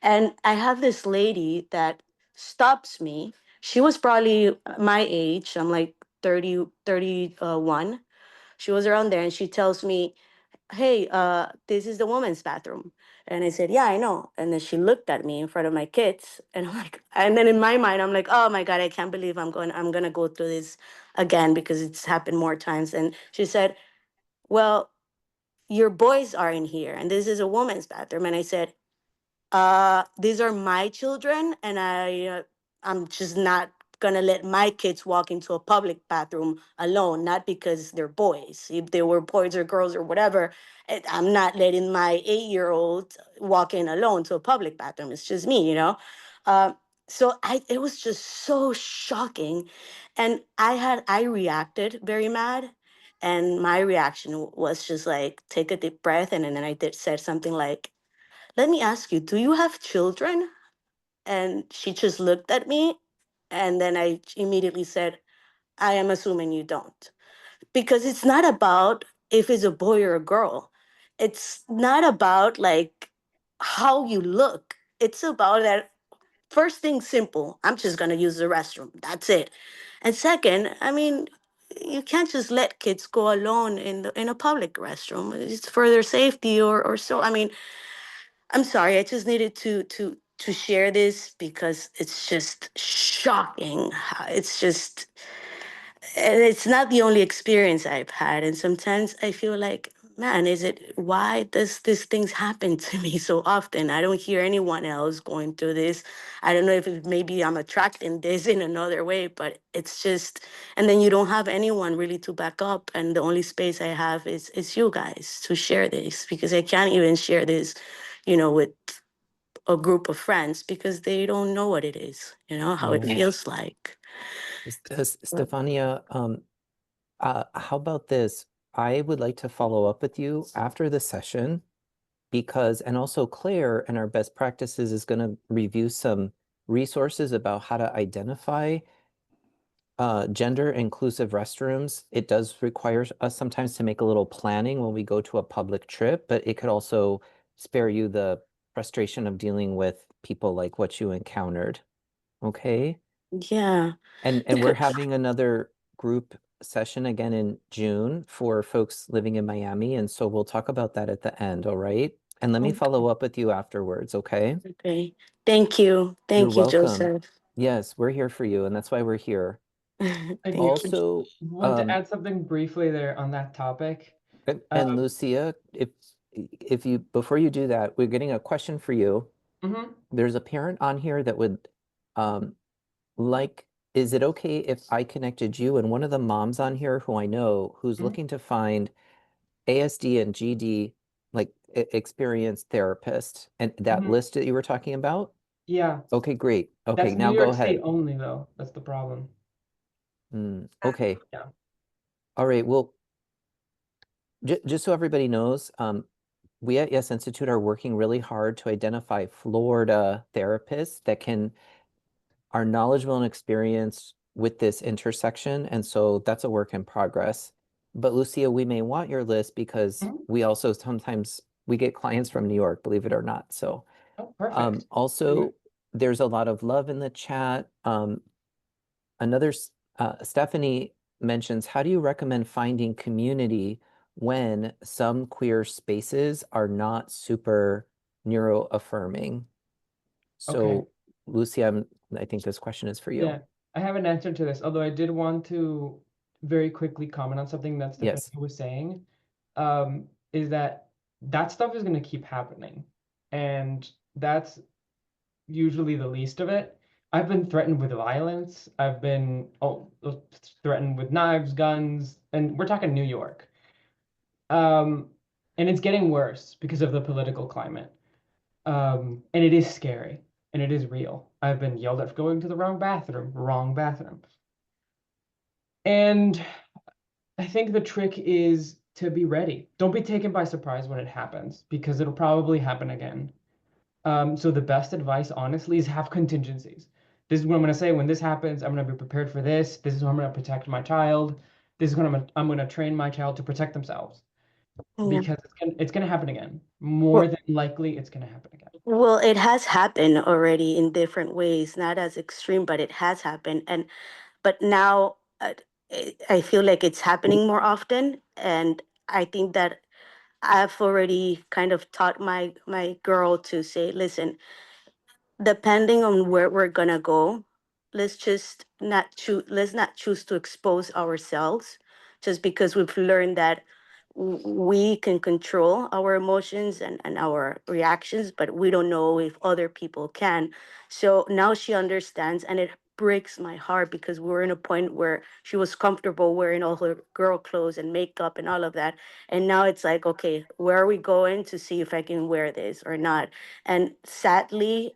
And I have this lady that stops me. She was probably my age. I'm like 30, 31. She was around there and she tells me, hey, this is the woman's bathroom. And I said, yeah, I know. And then she looked at me in front of my kids and I'm like, and then in my mind, I'm like, oh my God, I can't believe I'm going to go through this again because it's happened more times. And she said, well, your boys are in here and this is a woman's bathroom. And I said, these are my children, and I'm just not gonna let my kids walk into a public bathroom alone. Not because they're boys. If they were boys or girls or whatever, I'm not letting my 8-year-old walk in alone to a public bathroom. It's just me. Uh, so it was just so shocking, and I reacted very mad. And my reaction was just like, take a deep breath. And then I did said something like, let me ask you, do you have children? And she just looked at me. And then I immediately said, I am assuming you don't. Because it's not about if it's a boy or a girl. It's not about like how you look. It's about that first thing simple. I'm just going to use the restroom. That's it. And second, I mean, you can't just let kids go alone in a public restroom. It's for their safety or so. I mean, I'm sorry. I just needed to share this because it's just shocking. It's just, and it's not the only experience I've had. And sometimes I feel like, man, why does these things happen to me so often? I don't hear anyone else going through this. I don't know if maybe I'm attracting this in another way, but it's just, and then you don't have anyone really to back up. And the only space I have is you guys to share this because I can't even share this, with a group of friends because they don't know what it is, you know, how it
Yeah.
feels like.
Stefania, how about this? I would like to follow up with you after the session because, and also Claire and our best practices is going to review some resources about how to identify gender inclusive restrooms. It does require us sometimes to make a little planning when we go to a public trip, but it could also spare you the frustration of dealing with people like what you encountered. Okay.
Yeah.
And we're having another group session again in June for folks living in Miami. And so we'll talk about that at the end. All right. And let me
Okay.
follow up with you afterwards. Okay.
Okay. Thank you.
You're
Thank you,
welcome.
Joseph.
Yes, we're here for you. And that's why we're here.
I
Thank you.
Also,
want to add something briefly there on that topic.
and Lucia, if you before you do that, we're getting a question for you.
Mhm.
There's a parent on here that would like, is it okay if I connected you and one of the moms on here who I know who's
Mhm.
looking to find ASD and GD like experienced therapist and that
Mhm.
list that you were talking about?
Yeah,
Okay, great. Okay,
that's New
now go
York State
ahead.
only, though. That's the problem.
Okay.
Yeah.
All right. Well, just so everybody knows, we at Yes Institute are working really hard to identify Florida therapists that are knowledgeable and experienced with this intersection. And so that's a work in progress. But Lucia, we may want your list because
Mhm.
we also sometimes we get clients from New York, believe it or not. So
Oh, perfect.
also there's a lot of love in the chat. Another Stephanie mentions, how do you recommend finding community when some queer spaces are not super neuro affirming?
Okay.
So Lucy, I think this question is for you.
Yeah, I have an answer to this, although I did want to very quickly comment on something that Stephanie
Yes.
was saying, is that that stuff is going to keep happening. And that's usually the least of it. I've been threatened with violence. I've been threatened with knives, guns, and we're talking New York. And it's getting worse because of the political climate. And it is scary and it is real. I've been yelled at for going to the wrong bathroom, wrong bathroom. And I think the trick is to be ready. Don't be taken by surprise when it happens because it'll probably happen again. So the best advice, honestly, is have contingencies. This is what I'm going to say. When this happens, I'm going to be prepared for this. This is how I'm going to protect my child. This is what I'm going to train my child to protect themselves
Yeah.
because it's going to happen again. More
Well,
than likely, it's going to happen again.
well, it has happened already in different ways, not as extreme, but it has happened. And but now I feel like it's happening more often, and I think that I've already kind of taught my girl to say, listen, depending on where we're gonna go, let's not choose to expose ourselves just because we've learned that we can control our emotions and our reactions, but we don't know if other people can. So now she understands, and it breaks my heart because we were in a point where she was comfortable wearing all her girl clothes and makeup and all of that. And now it's like, okay, where are we going to see if I can wear this or not? And sadly,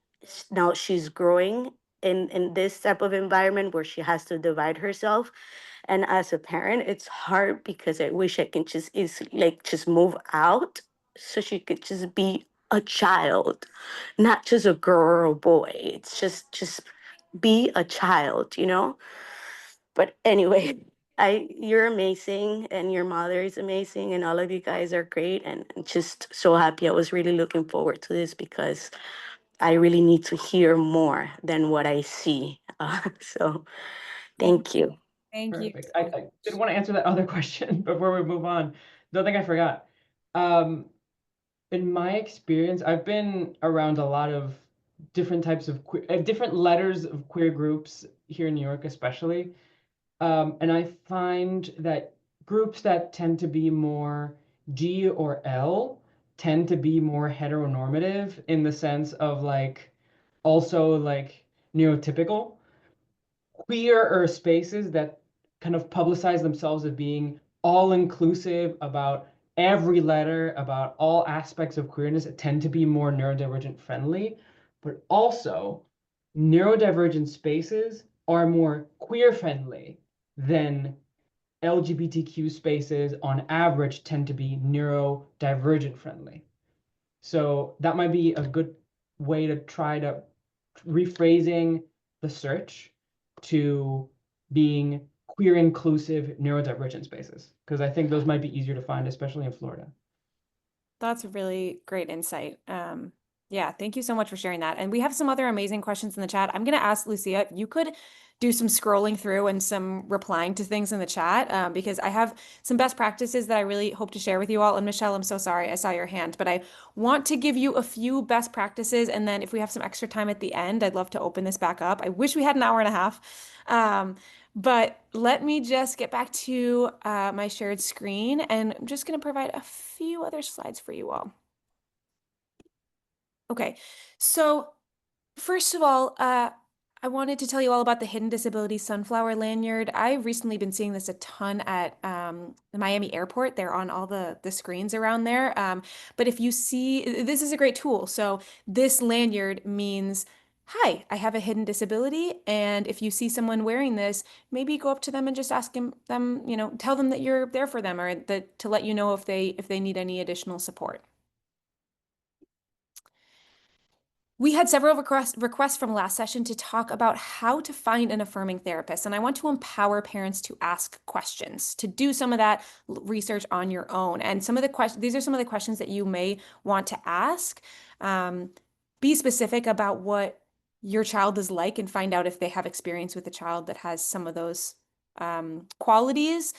now she's growing in this type of environment where she has to divide herself, and as a parent it's hard because I wish I can just just move out so she could just be a child, not just a girl or boy. It's just be a child, you know. But anyway, I you're amazing and your mother is amazing and all of you guys are great, and I'm just so happy. I was really looking forward to this because I really need to hear more than what I see. So thank you.
Thank you.
Perfect. I did want to answer that other question before we move on. The thing I forgot. Um, in my experience, I've been around a lot of different types of different letters of queer groups here in New York, especially. And I find that groups that tend to be more G or L tend to be more heteronormative in the sense of like also like neurotypical. Queer spaces that kind of publicize themselves as being all inclusive about every letter, about all aspects of queerness tend to be more neurodivergent friendly, but also neurodivergent spaces are more queer friendly than LGBTQ spaces on average tend to be neurodivergent friendly. So that might be a good way to try to rephrasing the search to being queer inclusive neurodivergent spaces, because I think those might be easier to find, especially in Florida.
That's a really great insight. Yeah, thank you so much for sharing that. And we have some other amazing questions in the chat. I'm going to ask Lucia if you could do some scrolling through and some replying to things in the chat, because I have some best practices that I really hope to share with you all. And Michelle, I'm so sorry, I saw your hand, but I want to give you a few best practices. And then if we have some extra time at the end, I'd love to open this back up. I wish we had an hour and a half. But let me just get back to my shared screen, and I'm just going to provide a few other slides for you all. Okay, so first of all, I wanted to tell you all about the Hidden Disability Sunflower Lanyard. I've recently been seeing this a ton at the Miami airport. They're on all the screens around there. But if you see, this is a great tool. So this lanyard means, hi, I have a hidden disability. And if you see someone wearing this, maybe go up to them and just ask them, tell them that you're there for them, or that to let you know if they need any additional support. We had several requests from last session to talk about how to find an affirming therapist, and I want to empower parents to ask questions, to do some of that research on your own. And some of the questions, these are some of the questions that you may want to ask. Be specific about what your child is like and find out if they have experience with a child that has some of those qualities.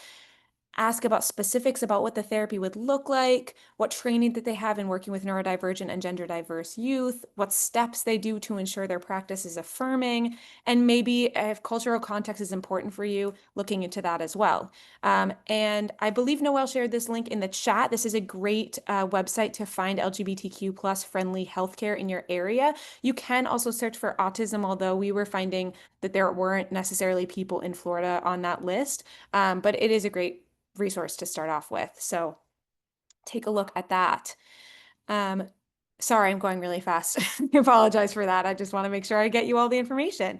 Ask about specifics about what the therapy would look like, what training that they have in working with neurodivergent and gender diverse youth, what steps they do to ensure their practice is affirming, and maybe if cultural context is important for you, looking into that as well. And I believe Noelle shared this link in the chat. This is a great website to find LGBTQ plus friendly healthcare in your area. You can also search for autism, although we were finding that there weren't necessarily people in Florida on that list, but it is a great resource to start off with. So take a look at that. Sorry, I'm going really fast. I apologize for that. I just want to make sure I get you all the information.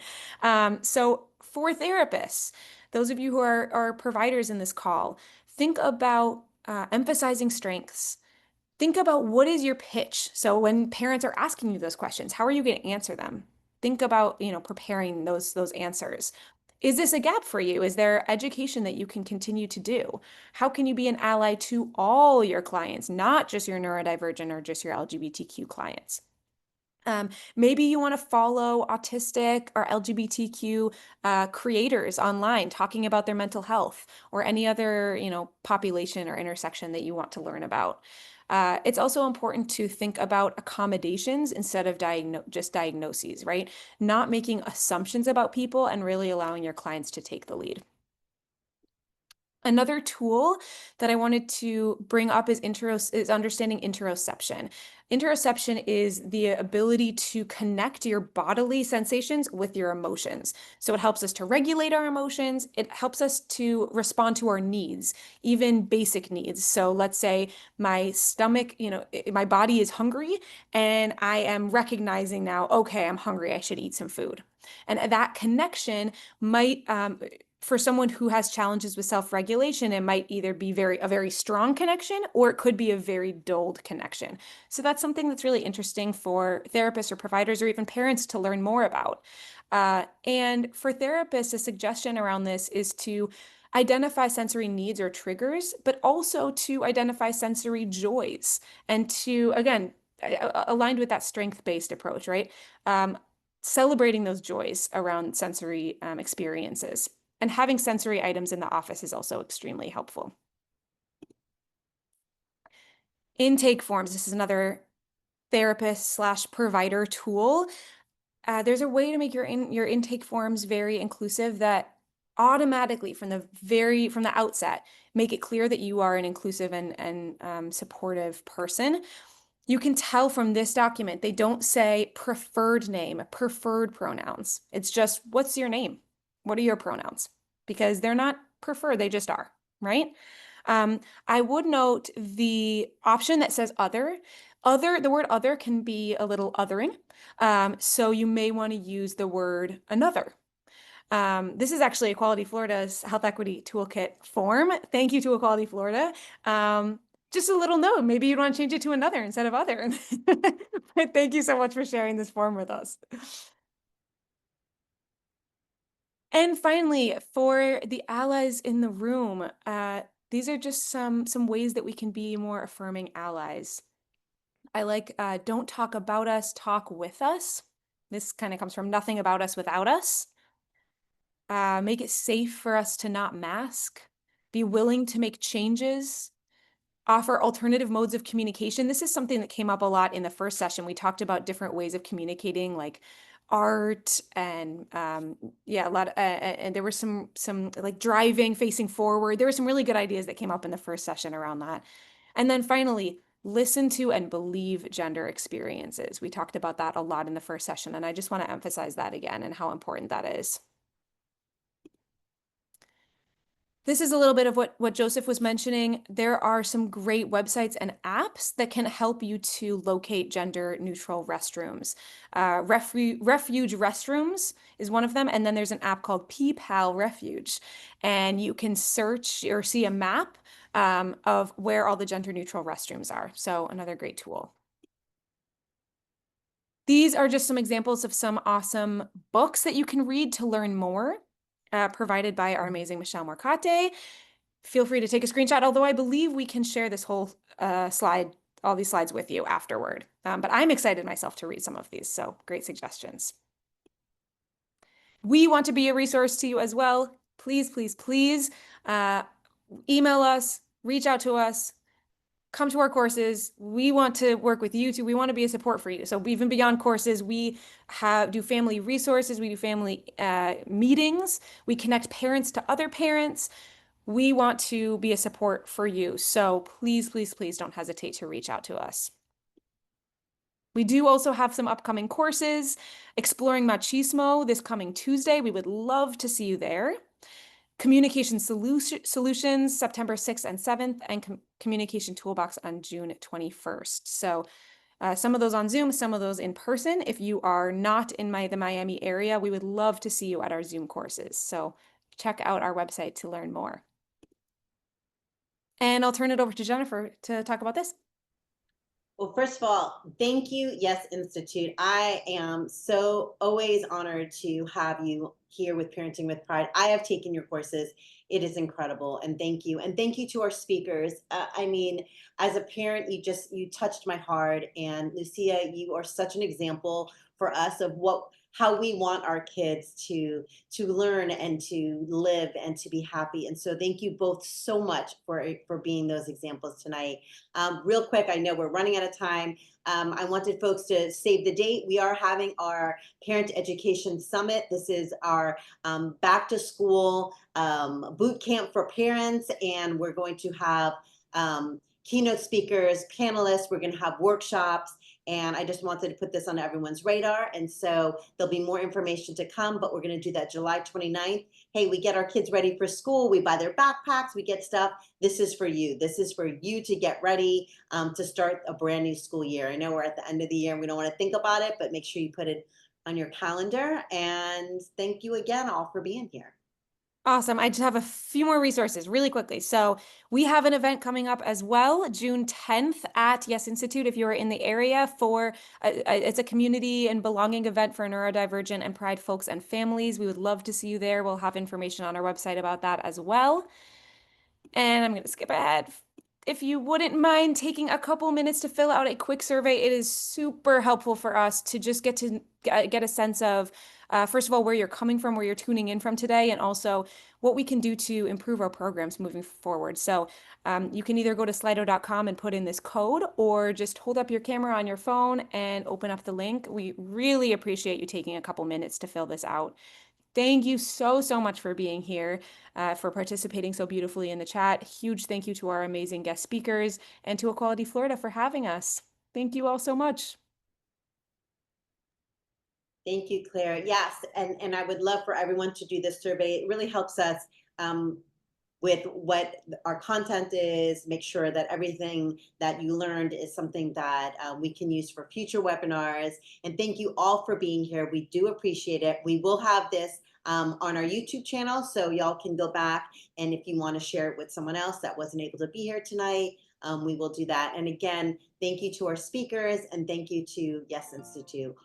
So for therapists, those of you who are providers in this call, think about emphasizing strengths. Think about what is your pitch. So when parents are asking you those questions, how are you going to answer them? Think about, preparing those answers. Is this a gap for you? Is there education that you can continue to do? How can you be an ally to all your clients, not just your neurodivergent or just your LGBTQ clients? Maybe you want to follow autistic or LGBTQ creators online talking about their mental health, or any other, population or intersection that you want to learn about. It's also important to think about accommodations instead of just diagnoses, right? Not making assumptions about people and really allowing your clients to take the lead. Another tool that I wanted to bring up is understanding interoception. Interoception is the ability to connect your bodily sensations with your emotions. So it helps us to regulate our emotions. It helps us to respond to our needs, even basic needs. So let's say my stomach, my body is hungry, and I am recognizing now, okay, I'm hungry, I should eat some food. And that connection might, for someone who has challenges with self-regulation, it might either be a very strong connection, or it could be a very dulled connection. So that's something that's really interesting for therapists or providers or even parents to learn more about. And for therapists, a suggestion around this is to identify sensory needs or triggers, but also to identify sensory joys, and to, again, aligned with that strength-based approach, right? Celebrating those joys around sensory experiences. And having sensory items in the office is also extremely helpful. Intake forms. This is another therapist/provider tool. There's a way to make your intake forms very inclusive that automatically from the outset make it clear that you are an inclusive and supportive person. You can tell from this document, they don't say preferred name, preferred pronouns. It's just, what's your name? What are your pronouns? Because they're not preferred, they just are, right? I would note the option that says other The word other can be a little othering. So you may want to use the word another. This is actually Equality Florida's Health Equity Toolkit form. Thank you to Equality Florida. Just a little note, maybe you'd want to change it to another instead of other. But thank you so much for sharing this form with us. And finally, for the allies in the room, these are just some ways that we can be more affirming allies. I like don't talk about us, talk with us. This kind of comes from nothing about us without us. Make it safe for us to not mask. Be willing to make changes. Offer alternative modes of communication. This is something that came up a lot in the first session. We talked about different ways of communicating, like art and yeah, a lot. And there were some like driving, facing forward. There were some really good ideas that came up in the first session around that. And then finally, listen to and believe gender experiences. We talked about that a lot in the first session, and I just want to emphasize that again and how important that is. This is a little bit of what Joseph was mentioning. There are some great websites and apps that can help you to locate gender neutral restrooms. Refuge Restrooms is one of them. And then there's an app called PPAL Refuge. And you can search or see a map of where all the gender neutral restrooms are. So another great tool. These are just some examples of some awesome books that you can read to learn more. Provided by our amazing Michelle Morcate. Feel free to take a screenshot, although I believe we can share this whole all these slides with you afterward. But I'm excited myself to read some of these, so great suggestions. We want to be a resource to you as well. Please, please, please email us, reach out to us, come to our courses. We want to work with you too. We want to be a support for you. So even beyond courses, we do family resources. We do family meetings. We connect parents to other parents. We want to be a support for you. So please, please, please don't hesitate to reach out to us. We do also have some upcoming courses. Exploring Machismo this coming Tuesday. We would love to see you there. Communication Solutions, September 6th and 7th, and Communication Toolbox on June 21st. So some of those on Zoom, some of those in person. If you are not in the Miami area, we would love to see you at our Zoom courses. So check out our website to learn more. And I'll turn it over to Jennifer to talk about this.
Well, first of all, thank you, Yes Institute. I am so always honored to have you here with Parenting with Pride. I have taken your courses. It is incredible. And thank you. And thank you to our speakers. I mean, as a parent, you touched my heart. And Lucia, you are such an example for us of how we want our kids to learn and to live and to be happy. And so thank you both so much for being those examples tonight. Real quick, I know we're running out of time. I wanted folks to save the date. We are having our Parent Education Summit. This is our back to school boot camp for parents. And we're going to have keynote speakers, panelists. We're going to have workshops. And I just wanted to put this on everyone's radar. And so there'll be more information to come, but we're going to do that July 29th. Hey, we get our kids ready for school. We buy their backpacks. We get stuff. This is for you. This is for you to get ready to start a brand new school year. I know we're at the end of the year and we don't want to think about it, but make sure you put it on your calendar. And thank you again all for being here.
Awesome. I just have a few more resources really quickly. So we have an event coming up as well, June 10th at Yes Institute. If you are in the area it's a community and belonging event for neurodivergent and Pride folks and families. We would love to see you there. We'll have information on our website about that as well. And I'm going to skip ahead. If you wouldn't mind taking a couple minutes to fill out a quick survey, it is super helpful for us to just get a sense of, first of all, where you're coming from, where you're tuning in from today, and also what we can do to improve our programs moving forward. So you can either go to slido.com and put in this code, or just hold up your camera on your phone and open up the link. We really appreciate you taking a couple minutes to fill this out. Thank you so, so much for being here, for participating so beautifully in the chat. Huge thank you to our amazing guest speakers and to Equality Florida for having us. Thank you all so much.
Thank you, Claire. Yes, and I would love for everyone to do this survey. It really helps us with what our content is, make sure that everything that you learned is something that we can use for future webinars. And thank you all for being here. We do appreciate it. We will have this on our YouTube channel, so y'all can go back, and if you want to share it with someone else that wasn't able to be here tonight, we will do that. And again, thank you to our speakers, and thank you to Yes Institute.